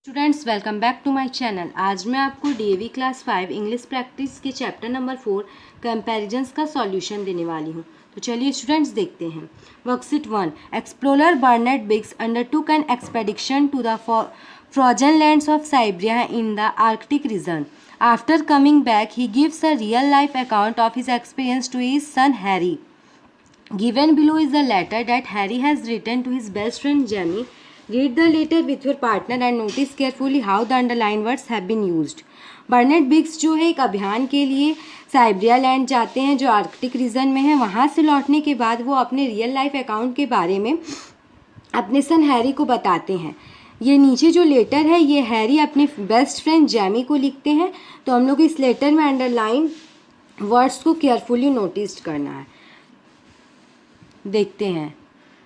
Students, welcome back to my channel. आज मैं आपको डीएवी क्लास 5 इंग्लिश प्रैक्टिस के चैप्टर नंबर 4 कंपैरिजंस का सॉल्यूशन देने वाली हूँ। तो चलिए स्टूडेंट्स देखते हैं। Worksheet 1, explorer Bernard Biggs undertook an expedition to the frozen lands of Siberia in the Arctic region. After coming back he gives a real life account of his experience to his son Harry. Given below is the letter that Harry has written to his best friend Jamie. Read the letter with your partner and notice carefully how the underlined words have been used. Bernard Biggs जो है एक अभियान के लिए Siberia land जाते हैं जो Arctic region में है। वहाँ से लौटने के बाद वो अपने रियल लाइफ अकाउंट के बारे में अपने सन हैरी को बताते हैं। ये नीचे जो लेटर है ये हैरी अपने बेस्ट फ्रेंड जैमी को लिखते हैं। तो हम लोग इस लेटर में अंडरलाइन वर्ड्स को केयरफुली नोटिस करना है। देखते हैं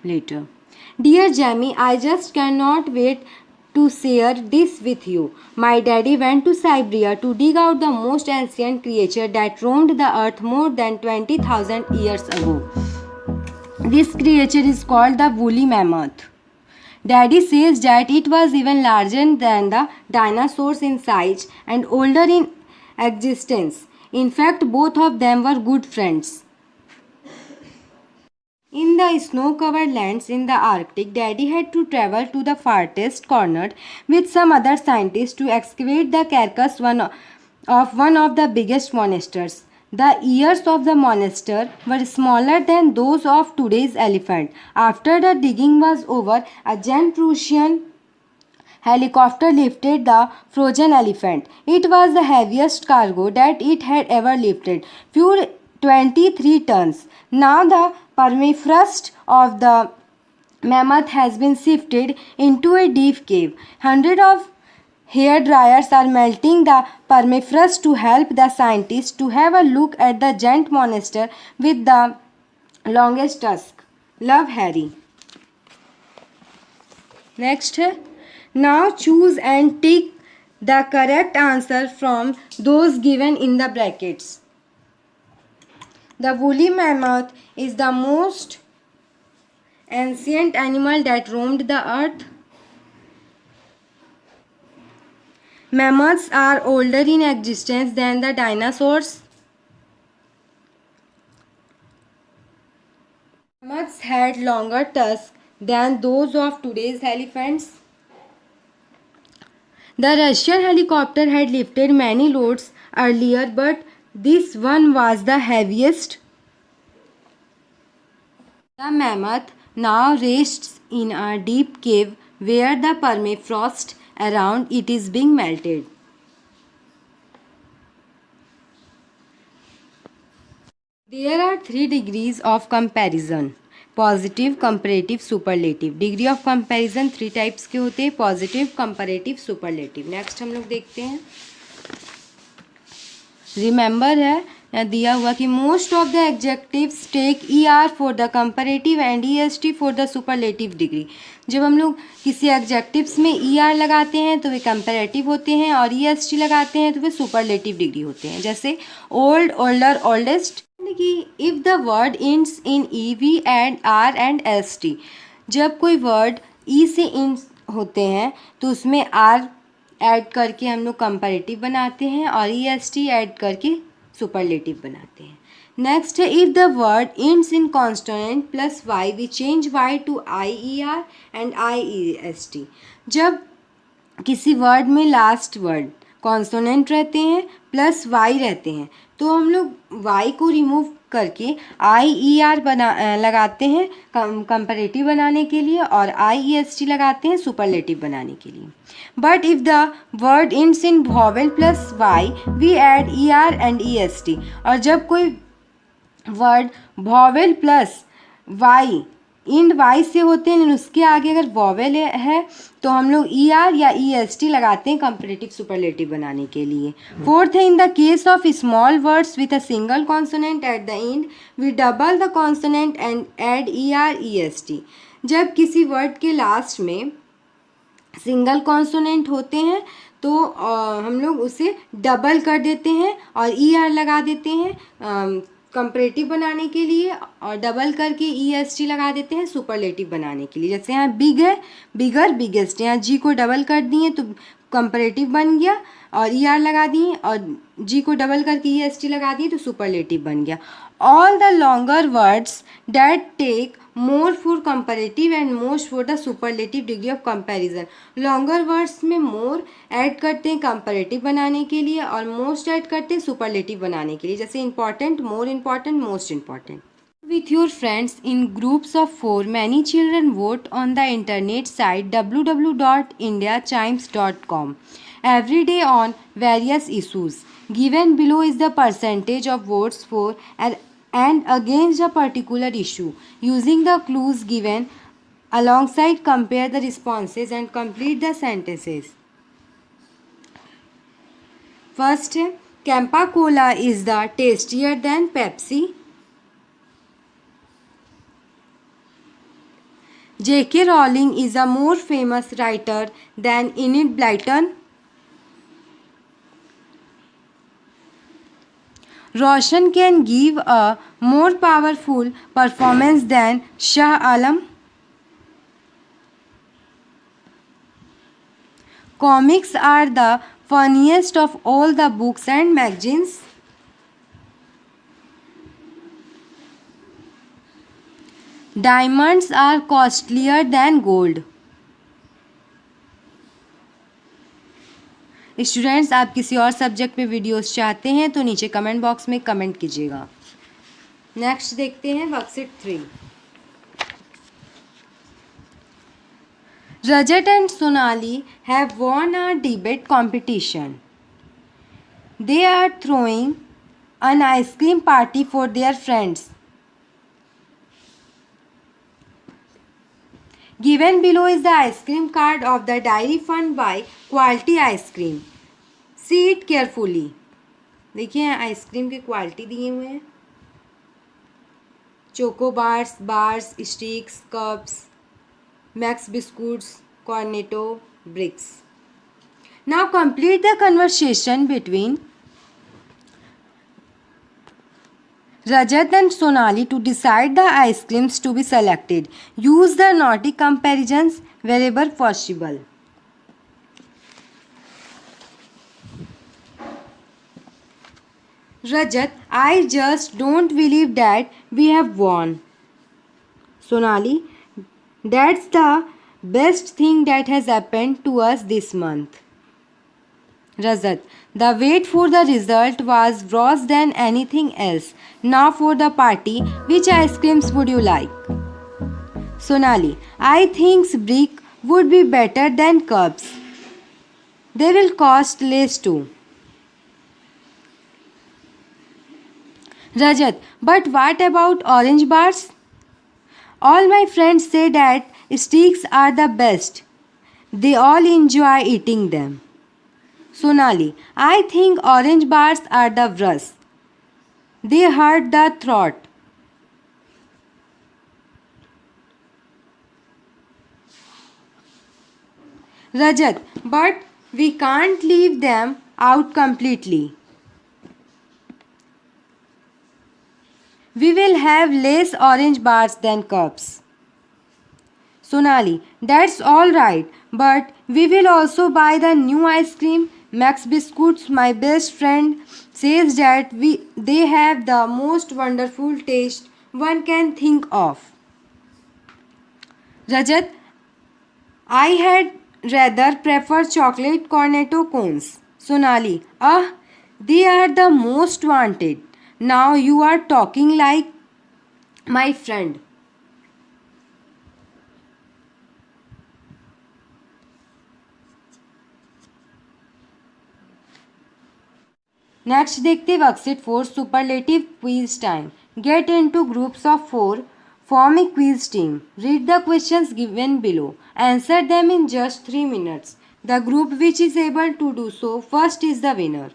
letter. Dear Jamie, I just can not wait to share this with you. My daddy went to Siberia to dig out the most ancient creature that roamed the earth more than 20,000 years ago. This creature is called the woolly mammoth. Daddy says that it was even larger than the dinosaurs in size and older in existence. In fact, both of them were good friends. In the snow-covered lands in the Arctic, Daddy had to travel to the farthest corner with some other scientists to excavate the carcass of one of the biggest monsters. The ears of the monster were smaller than those of today's elephant. After the digging was over, a giant Prussian helicopter lifted the frozen elephant. It was the heaviest cargo that it had ever lifted. 23 tons. Now the permafrost of the mammoth has been shifted into a deep cave. Hundreds of hair dryers are melting the permafrost to help the scientists to have a look at the giant monster with the longest tusk. Love, Harry. Next, now choose and tick the correct answer from those given in the brackets. The woolly mammoth is the most ancient animal that roamed the earth. Mammoths are older in existence than the dinosaurs. Mammoths had longer tusks than those of today's elephants. The Russian helicopter had lifted many loads earlier, but this one was the heaviest. The mammoth now rests in a deep cave where the permafrost around it is being melted. There are 3 degrees of comparison: positive, comparative, superlative. Degree of comparison 3 types के होते हैं: positive, comparative, superlative. Next हम लोग देखते हैं। Remember है या दिया हुआ कि most of the adjectives take ER for the comparative and EST for the superlative degree. जब हम लोग किसी एडजेक्टिव्स में ER लगाते हैं तो वे कंपैरेटिव होते हैं और EST लगाते हैं तो वे सुपरलेटिव डिग्री होते हैं। जैसे ओल्ड, ओल्डर, ओल्डेस्ट। कि if the word ends in E we add R and ST। जब कोई वर्ड E से इंड होते हैं तो उसमें R ऐड करके हम लोग कंपैरेटिव बनाते हैं और EST ऐड करके सुपरलेटिव बनाते हैं। नेक्स्ट है if the word ends in consonant plus Y we change Y to IER and IEST। जब किसी वर्ड में लास्ट वर्ड कॉन्सोनेंट रहते हैं प्लस Y रहते हैं तो हम लोग Y को रिमूव करके IER लगाते हैं कंपैरेटिव बनाने के लिए और IEST लगाते हैं सुपरलेटिव बनाने के लिए। But if the word ends in vowel plus Y we add ER and EST। और जब कोई word vowel plus Y end Y से होते हैं लेकिन उसके आगे अगर वॉवेल है तो हम लोग ER या EST लगाते हैं कंपैरेटिव सुपरलेटिव बनाने के लिए। फोर्थ है in the case of small words with a single consonant at the end we double the consonant and add ER EST। जब किसी वर्ड के लास्ट में सिंगल कॉन्सोनेंट होते हैं तो हम लोग उसे डबल कर देते हैं और ई आर लगा देते हैं कंपैरेटिव बनाने के लिए, और डबल करके ई एस टी लगा देते हैं सुपरलेटिव बनाने के लिए। जैसे यहाँ बिग है, बिगर, बिगेस्ट, यहाँ जी को डबल कर दिए तो कंपैरेटिव बन गया, और ई आर लगा दिए, और जी को डबल करके ई एस टी लगा दिए तो सुपरलेटिव बन गया। All the longer words that take more for comparative and most for the superlative degree of comparison. Longer words में मोर ऐड करते हैं कंपैरेटिव बनाने के लिए, और मोस्ट ऐड करते हैं सुपरलेटिव बनाने के लिए। जैसे important, more important, most important. With your friends in groups of 4, many children vote on the internet site www.indiachimes.com every day on various issues. Given below is the percentage of votes for and against a particular issue. Using the clues given alongside, compare the responses and complete the sentences. First, Campa Cola is the tastier than Pepsi. J.K. Rowling is a more famous writer than Enid Blyton. Roshan can give a more powerful performance than Shah Alam. Comics are the funniest of all the books and magazines. Diamonds are costlier than gold. Students, आप किसी और subject पे videos चाहते हैं तो नीचे comment box में comment कीजिएगा। नेक्स्ट देखते हैं worksheet 3। Rajat and Sonali have won a debate competition. They are throwing an ice cream party for their friends. Given below is the ice cream card of the dairy fund by Quality Ice Cream. See it carefully. देखिए ice cream की quality दिए हुए हैं। Choco bars, bars, sticks, cups, max biscuits, Cornetto, bricks. Now complete the conversation between Rajat and Sonali to decide the ice creams to be selected. Use the naughty comparisons wherever possible. Rajat, I just don't believe that we have won. Sonali, that's the best thing that has happened to us this month. Rajat, the wait for the result was worse than anything else. Now for the party, which ice creams would you like? Sonali, I think brick would be better than cups. They will cost less too. Rajat, but what about orange bars? All my friends say that sticks are the best. They all enjoy eating them. Sonali, I think orange bars are the worst. They hurt the throat. Rajat, but we can't leave them out completely. We will have less orange bars than cups. Sonali, that's all right, but we will also buy the new ice cream. Max Biscuits, my best friend, says that they have the most wonderful taste one can think of. Rajat, I had rather prefer chocolate cornetto cones. Sonali, they are the most wanted. Now you are talking like my friend. Next देखते हैं worksheet 4 superlative quiz time. Get into groups of 4, form a quiz team, read the questions given below, answer them in just 3 minutes. The group which is able to do so first is the winner.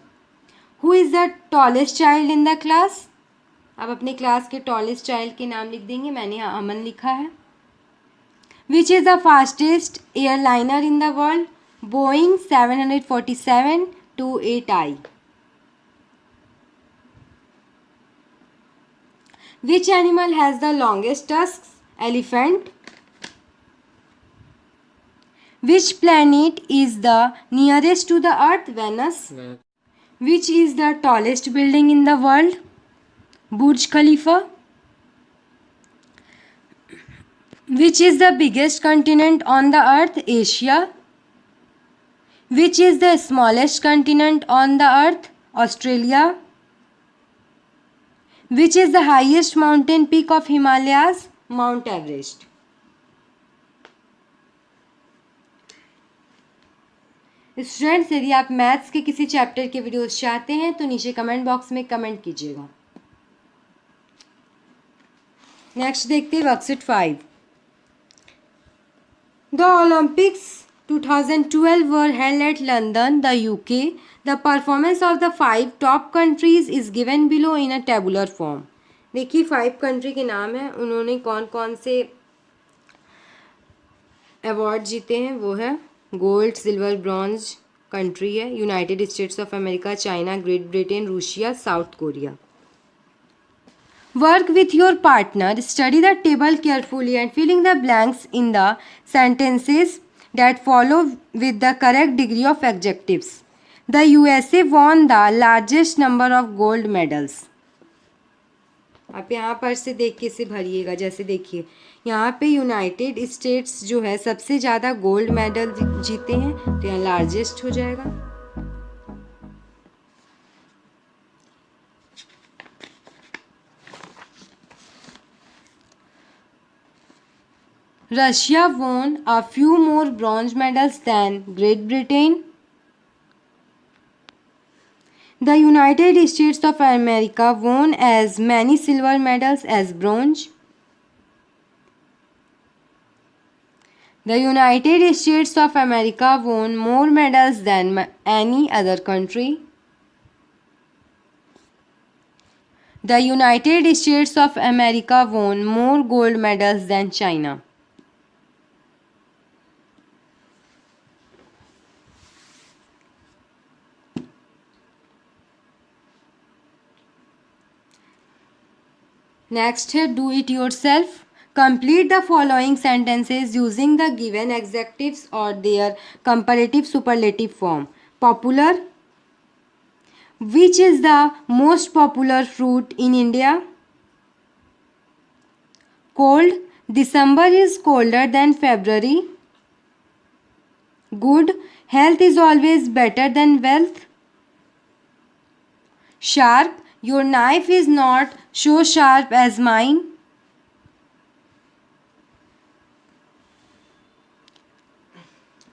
Who is the tallest child in the class? आप अपने class के tallest child के नाम लिख देंगे। मैंने यहाँ अमन लिखा है। Which is the fastest airliner in the world? Boeing 747-8I. Which animal has the longest tusks? Elephant. Which planet is the nearest to the Earth? Venus. Which is the tallest building in the world? Burj Khalifa. Which is the biggest continent on the Earth? Asia. Which is the smallest continent on the Earth? Australia. Which is the highest mountain peak of Himalayas? Mount Everest. Students, यदि आप maths के किसी chapter के videos चाहते हैं तो नीचे comment box में कमेंट कीजिएगा। नेक्स्ट देखते हैं worksheet 5। The Olympics 2012 were held at London, the UK. The performance of the 5 top countries is given below in a tabular form. देखिए 5 कंट्री के नाम हैं, उन्होंने कौन कौन से अवार्ड जीते हैं। वो है गोल्ड, सिल्वर, ब्रॉन्ज कंट्री है United states of America, China, great Britain, Russia, south Korea. Work with your partner, study the table carefully and filling the blanks in the sentences that follow with the correct degree of adjectives. The USA won the largest number of gold medals. आप यहाँ पर से देख के इसे भरिएगा। जैसे देखिए यहाँ पे यूनाइटेड स्टेट्स जो है सबसे ज़्यादा गोल्ड मेडल जीते हैं, तो यहाँ लार्जेस्ट हो जाएगा। Russia won a few more bronze medals than Great Britain. The United States of America won as many silver medals as bronze. The United States of America won more medals than any other country. The United States of America won more gold medals than China. Next है do it yourself. Complete the following sentences using the given adjectives or their comparative superlative form. Popular. Which is the most popular fruit in India? Cold. December is colder than February. Good. Health is always better than wealth. Sharp. Your knife is not so sharp as mine.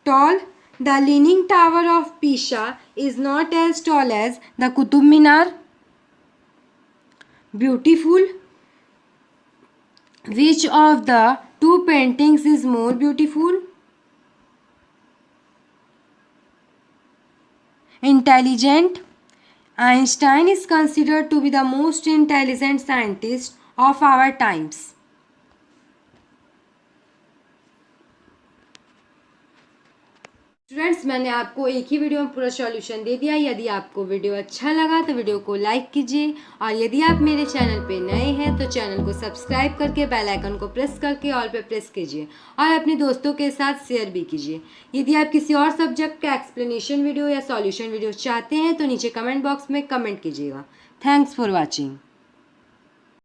Tall. The Leaning Tower of Pisa is not as tall as the Qutub Minar. Beautiful. Which of the two paintings is more beautiful? Intelligent. Einstein is considered to be the most intelligent scientist of our times. Students, मैंने आपको एक ही video में पूरा solution दे दिया। यदि आपको video अच्छा लगा तो वीडियो को लाइक कीजिए, और यदि आप मेरे चैनल पे नए हैं तो चैनल को सब्सक्राइब करके बेल आइकन को प्रेस करके ऑल पे प्रेस कीजिए, और अपने दोस्तों के साथ शेयर भी कीजिए। यदि आप किसी और सब्जेक्ट का एक्सप्लेनेशन वीडियो या सॉल्यूशन वीडियो चाहते हैं तो नीचे कमेंट बॉक्स में कमेंट कीजिएगा। Thanks for watching.